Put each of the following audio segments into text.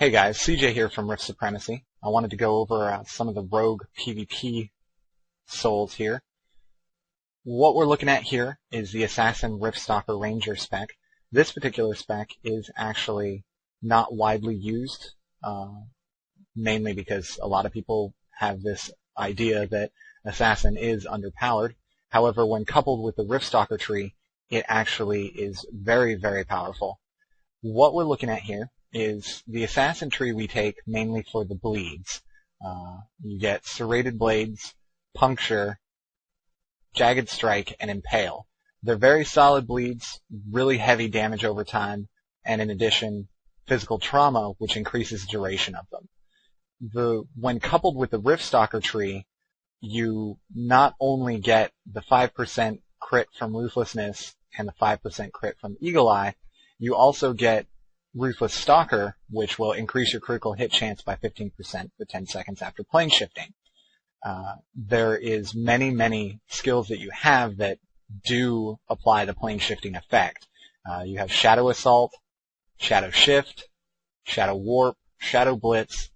Hey guys, CJ here from Rift Supremacy. I wanted to go over some of the rogue PvP souls here. What we're looking at here is the Assassin Riftstalker Ranger spec. This particular spec is actually not widely used, mainly because a lot of people have this idea that Assassin is underpowered. However, when coupled with the Riftstalker tree, it actually is very, very powerful. What we're looking at here is the Assassin tree we take mainly for the bleeds. You get Serrated Blades, Puncture, Jagged Strike, and Impale. They're very solid bleeds, really heavy damage over time, and in addition, physical trauma, which increases duration of them. When coupled with the Riftstalker tree, you not only get the 5% crit from Ruthlessness and the 5% crit from Eagle Eye, you also get Ruthless Stalker, which will increase your critical hit chance by 15% for 10 seconds after plane shifting. There is many skills that you have that do apply the plane shifting effect. You have Shadow Assault, Shadow Shift, Shadow Warp, Shadow Blitz,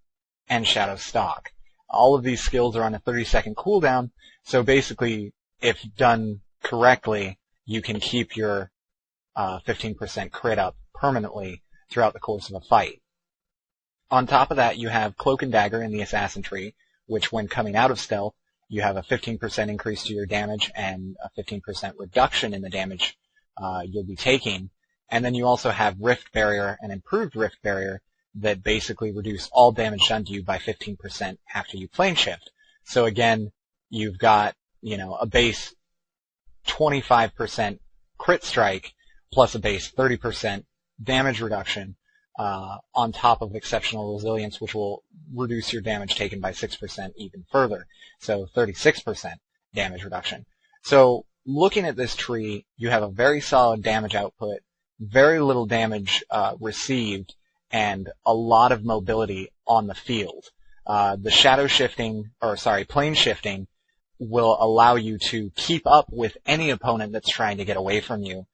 and Shadow Stalk. All of these skills are on a 30-second cooldown, so basically, if done correctly, you can keep your 15% crit up permanently throughout the course of a fight. On top of that, you have Cloak and Dagger in the Assassin tree, which when coming out of stealth, you have a 15% increase to your damage and a 15% reduction in the damage you'll be taking. And then you also have Rift Barrier and Improved Rift Barrier that basically reduce all damage done to you by 15% after you plane shift. So again, you've got, a base 25% crit strike plus a base 30% damage reduction on top of exceptional resilience, which will reduce your damage taken by 6% even further. So 36% damage reduction. So looking at this tree, you have a very solid damage output, very little damage received, and a lot of mobility on the field. The plane shifting will allow you to keep up with any opponent that's trying to get away from you,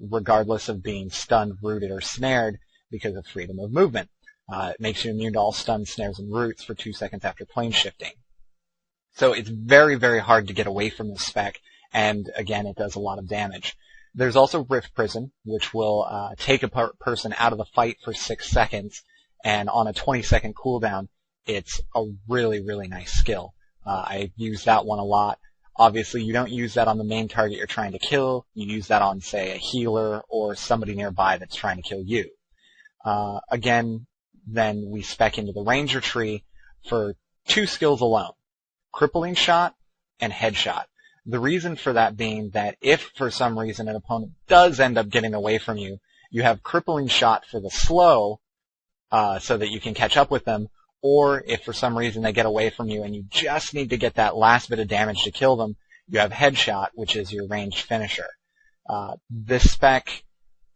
regardless of being stunned, rooted, or snared because of freedom of movement. It makes you immune to all stuns, snares, and roots for 2 seconds after plane shifting. So it's very, very hard to get away from this spec, and again, it does a lot of damage. There's also Rift Prison, which will take a person out of the fight for 6 seconds, and on a 20-second cooldown, it's a really, really nice skill. I use that one a lot. Obviously, you don't use that on the main target you're trying to kill. You use that on, say, a healer or somebody nearby that's trying to kill you. Again, then we spec into the Ranger tree for 2 skills alone, Crippling Shot and Headshot. The reason for that being that if for some reason an opponent does end up getting away from you, you have Crippling Shot for the slow so that you can catch up with them, or if for some reason they get away from you and you just need to get that last bit of damage to kill them, you have Headshot, which is your ranged finisher. This spec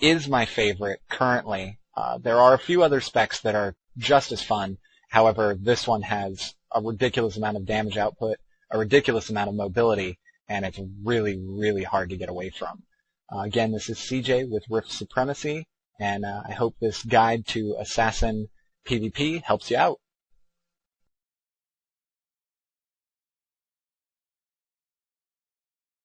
is my favorite currently. There are a few other specs that are just as fun. However, this one has a ridiculous amount of damage output, a ridiculous amount of mobility, and it's really, really hard to get away from. Again, this is CJ with Rift Supremacy, and I hope this guide to Assassin PvP helps you out.